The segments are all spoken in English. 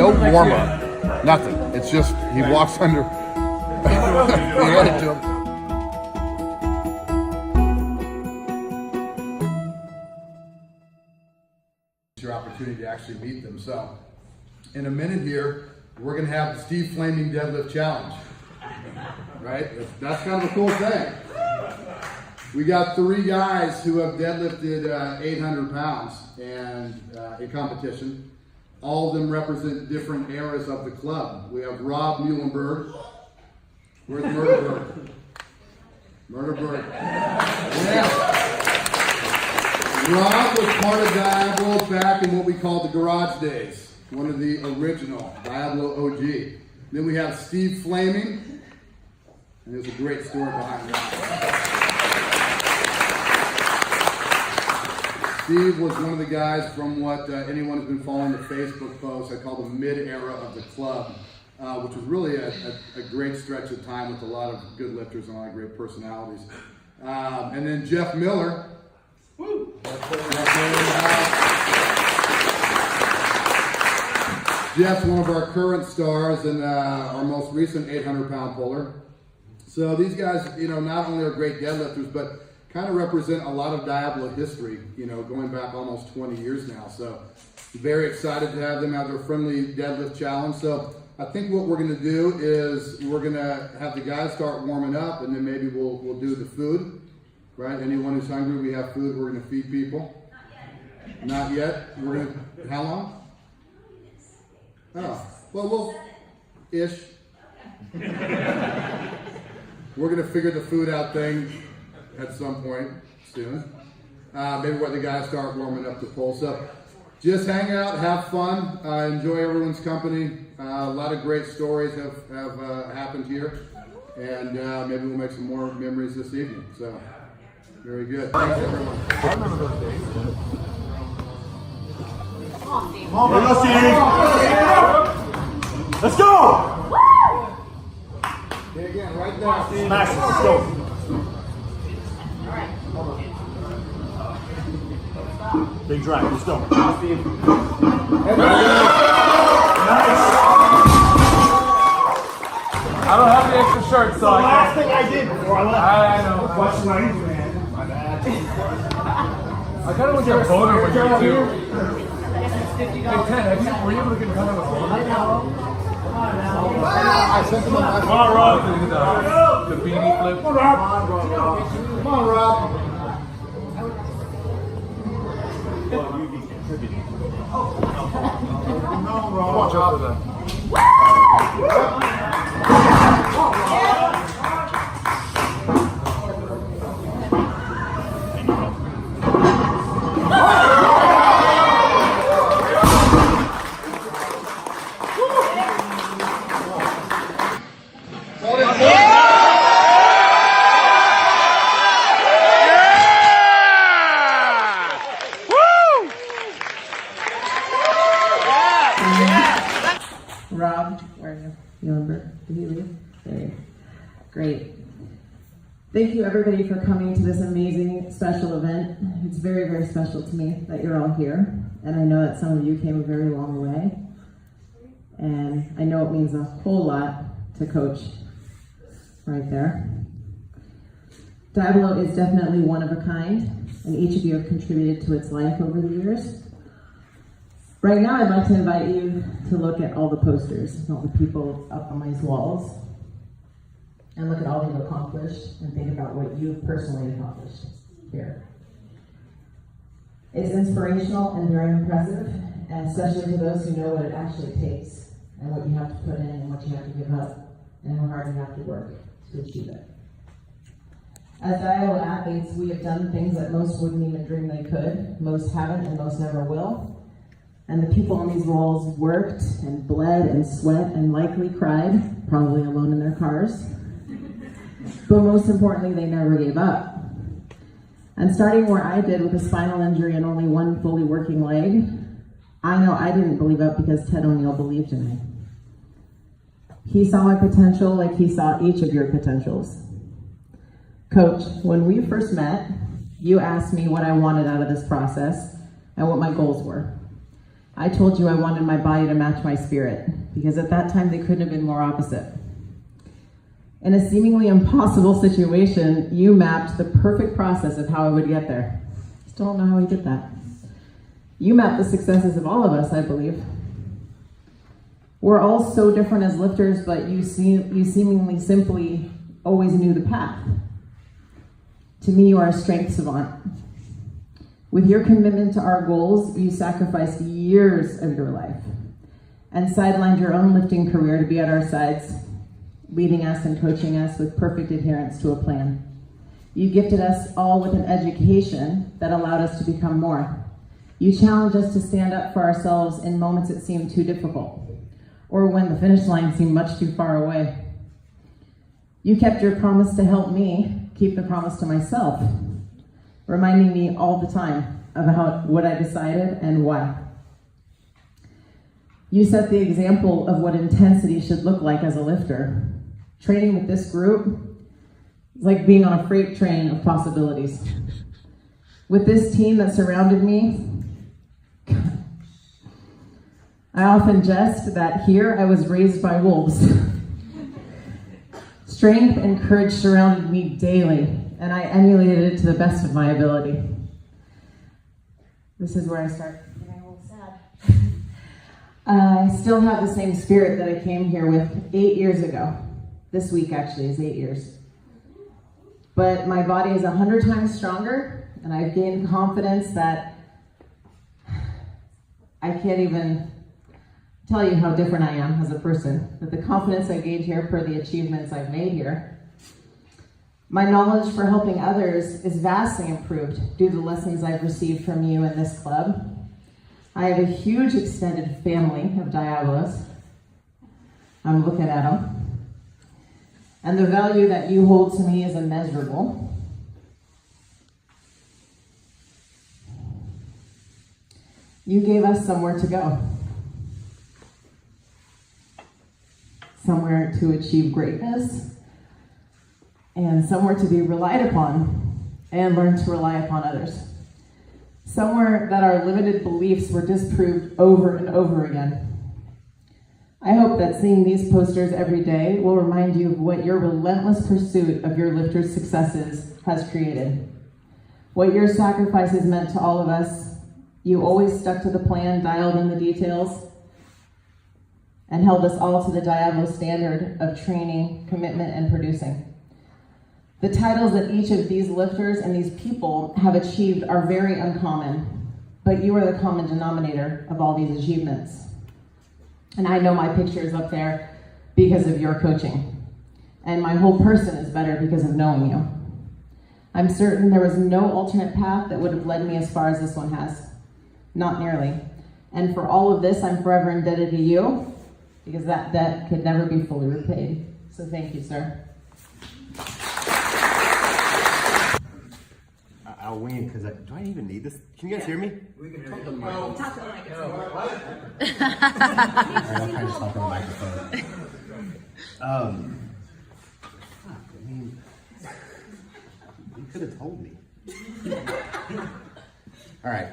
no warm up, nothing. It's just he walks under. Your opportunity to actually meet them. So, in a minute here, we're going to have the Steve Flaming Deadlift Challenge. Right? That's kind of a cool thing. We got 3 guys who have deadlifted 800 pounds and in competition. All of them represent different eras of the club. We have Rob Muhlenberg. Where's Murderberg? Murderberg. Yeah. Rob was part of Diablo back in what we call the garage days. One of the original Diablo OG. Then we have Steve Flaming. And there's a great story behind that. Steve was one of the guys from what anyone who's been following the Facebook post I call the mid-era of the club, which was really a great stretch of time with a lot of good lifters and a lot of great personalities. And then Jeff Miller. Woo. Jeff's one of our current stars and our most recent 800-pound puller. So these guys, not only are great deadlifters, but kind of represent a lot of Diablo history, going back almost 20 years now. So very excited to have them have their friendly deadlift challenge. So I think what we're going to do is we're going to have the guys start warming up, and then maybe we'll do the food, right? Anyone who's hungry, we have food. We're going to feed people. Not yet. We're going to, how long? Oh, well, ish. We're going to figure the food out thing at some point soon. Maybe when the guys start warming up the pull. So just hang out, have fun, enjoy everyone's company. A lot of great stories have happened here. And maybe we'll make some more memories this evening. So, very good. Thanks, everyone. I remember those days. Come on, Steve. Let's go! Okay, again, right there. Smash it, let's go. Big drag, let's go. Nice. I don't have the extra shirt, so The last thing I did before I left. I know. Watch my man. My bad. I kind of want to get a boner with you too. Hey, Ken, were you able to get in contact with boner? I sent them a Come on, Rob. The beanie flip. Come on, Rob. Come on, Rob. Watch out for that. Rob, where are you? Muhlenberg, did he leave? There you go. Great. Thank you everybody for coming to this amazing special event. It's very, very special to me that you're all here. And I know that some of you came a very long way. And I know it means a whole lot to Coach right there. Diablo is definitely one of a kind, and each of you have contributed to its life over the years. Right now, I'd like to invite you to look at all the posters and all the people up on these walls, and look at all you've accomplished and think about what you've personally accomplished here. It's inspirational and very impressive, and especially for those who know what it actually takes and what you have to put in and what you have to give up and how hard you have to work to achieve it. As Diablo athletes, we have done things that most wouldn't even dream they could, most haven't, and most never will. And the people on these walls worked and bled and sweat and likely cried, probably alone in their cars. But most importantly, they never gave up. And starting where I did with a spinal injury and only one fully working leg, I know I didn't believe up because Ted O'Neill believed in me. He saw my potential like he saw each of your potentials. Coach, when we first met, you asked me what I wanted out of this process and what my goals were. I told you I wanted my body to match my spirit, because at that time they couldn't have been more opposite. In a seemingly impossible situation, you mapped the perfect process of how I would get there. Still don't know how we did that. You mapped the successes of all of us, I believe. We're all so different as lifters, but you seemingly simply always knew the path. To me, you are a strength savant. With your commitment to our goals, you sacrificed years of your life and sidelined your own lifting career to be at our sides, leading us and coaching us with perfect adherence to a plan. You gifted us all with an education that allowed us to become more. You challenged us to stand up for ourselves in moments that seemed too difficult, or when the finish line seemed much too far away. You kept your promise to help me keep the promise to myself, reminding me all the time about what I decided and why. You set the example of what intensity should look like as a lifter. Training with this group is like being on a freight train of possibilities. With this team that surrounded me, I often jest that here I was raised by wolves. Strength and courage surrounded me daily, and I emulated it to the best of my ability. This is where I start getting a little sad. I still have the same spirit that I came here with 8 years ago. This week actually is 8 years. But my body is 100 times stronger, and I've gained confidence that I can't even tell you how different I am as a person. But the confidence I gained here per the achievements I've made here. My knowledge for helping others is vastly improved due to the lessons I've received from you in this club. I have a huge extended family of Diablos. I'm looking at them. And the value that you hold to me is immeasurable. You gave us somewhere to go. Somewhere to achieve greatness, and somewhere to be relied upon and learn to rely upon others. Somewhere that our limited beliefs were disproved over and over again. I hope that seeing these posters every day will remind you of what your relentless pursuit of your lifters' successes has created. What your sacrifices meant to all of us. You always stuck to the plan, dialed in the details, and held us all to the Diablo standard of training, commitment, and producing. The titles that each of these lifters and these people have achieved are very uncommon, but you are the common denominator of all these achievements. And I know my picture is up there because of your coaching, and my whole person is better because of knowing you. I'm certain there was no alternate path that would have led me as far as this one has. Not nearly. And for all of this, I'm forever indebted to you, because that debt could never be fully repaid. So thank you, sir. I'll wing because do I even need this? Can you guys hear me? We can hear you. Talk to the microphone. I'll try to talk on the microphone. I mean, you could have told me. All right.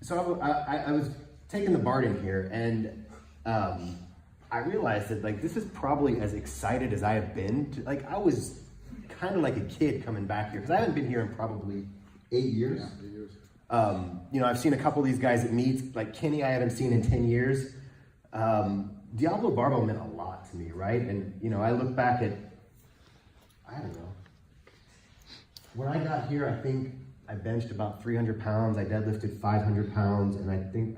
So I was taking the BART in here, and I realized that this is probably as excited as I have been. I was kind of like a kid coming back here because I haven't been here in probably 8 years. Yeah, 8 years. I've seen a couple of these guys at meets, like Kenny I haven't seen in 10 years. Diablo Barbell meant a lot to me, right? And, I look back at, I don't know. When I got here, I think I benched about 300 pounds. I deadlifted 500 pounds, and I think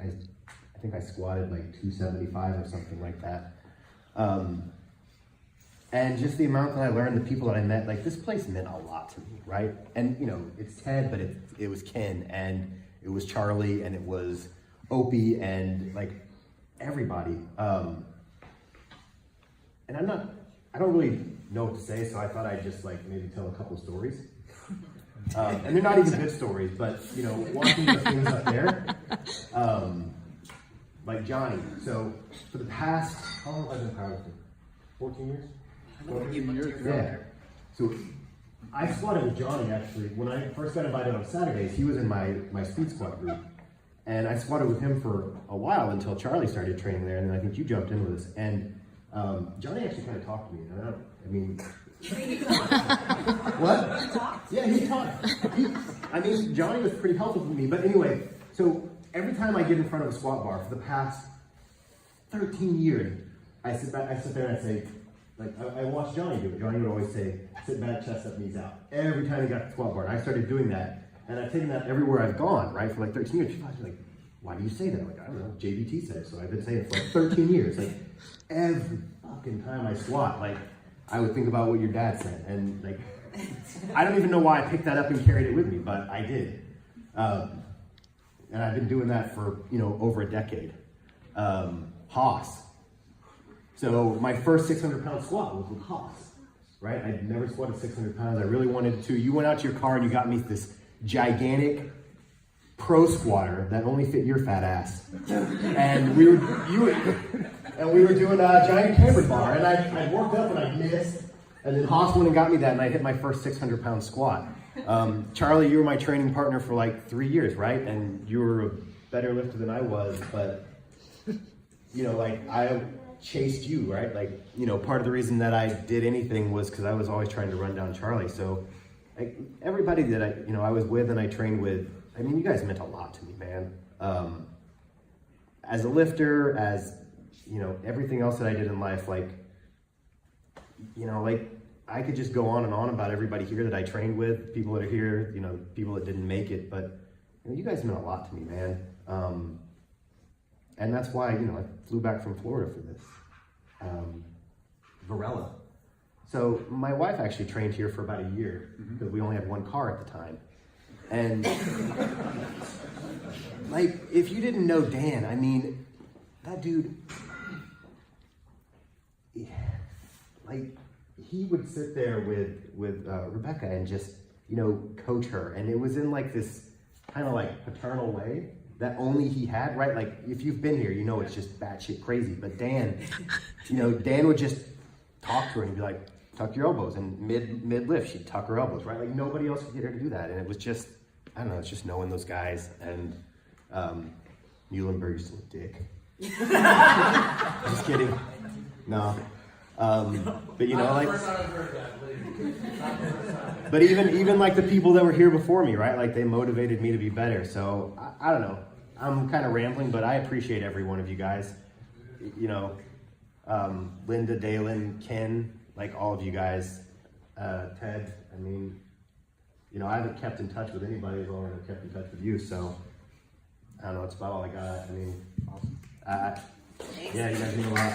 I squatted 275 or something like that. And just the amount that I learned, the people that I met, this place meant a lot to me, right? And, it's Ted, but it was Ken, and it was Charlie, and it was Opie, and, everybody. And I don't really know what to say, so I thought I'd just, maybe tell a couple stories. And they're not even good stories, but, watching the things up there, like Johnny. So, for the past, how long have I been powerlifting? 14 years? 14 years. Yeah. So I squatted with Johnny actually. When I first got invited on Saturdays, he was in my speed squat group. And I squatted with him for a while until Charlie started training there, and then I think you jumped in with us. And Johnny actually kind of talked to me. I mean, what? Yeah, he talked. Johnny was pretty helpful for me. But anyway, so every time I get in front of a squat bar for the past 13 years, I sit there and I say, like, I watched Johnny do it. Johnny would always say, sit back, chest up, knees out. Every time he got the squat bar. And I started doing that. And I've taken that everywhere I've gone, right? For like 13 years. People ask me, like, why do you say that? Like, I don't know, JVT said it. So I've been saying it for like 13 years. Like, every fucking time I squat, like, I would think about what your dad said. And like, I don't even know why I picked that up and carried it with me, but I did. And I've been doing that for, over a decade. Haas. So my first 600-pound squat was with Haas, right? I'd never squatted 600 pounds. I really wanted to. You went out to your car and you got me this gigantic pro squatter that only fit your fat ass. And we were doing a giant cambered bar, and I worked up and I missed. And then Haas went and got me that, and I hit my first 600-pound squat. Charlie, you were my training partner for like 3 years, right? And you were a better lifter than I was, but I chased you, right? Like, part of the reason that I did anything was because I was always trying to run down Charlie. So, like, everybody that I was with and I trained with, you guys meant a lot to me, man. As a lifter, as everything else that I did in life, like, I could just go on and on about everybody here that I trained with, people that are here, people that didn't make it, but you guys meant a lot to me, man. And that's why, I flew back from Florida for this. Varela. So my wife actually trained here for about a year because we only had one car at the time. And like, if you didn't know Dan, that dude, like, he would sit there with Rebecca and just, coach her. And it was in like this kind of like paternal way that only he had, right? Like, if you've been here, it's just batshit crazy. But Dan, Dan would just talk to her and he'd be like, tuck your elbows. And mid lift, she'd tuck her elbows, right? Like, nobody else could get her to do that. And it was just, I don't know, it's just knowing those guys. And Muhlenberg's still a dick. Just kidding. No. But but even like the people that were here before me, right? Like, they motivated me to be better. So I don't know. I'm kind of rambling, but I appreciate every one of you guys. Linda, Dalen, Ken, like all of you guys, Ted. I haven't kept in touch with anybody as long as I've kept in touch with you. So I don't know. It's about all I got. Yeah, you guys mean a lot.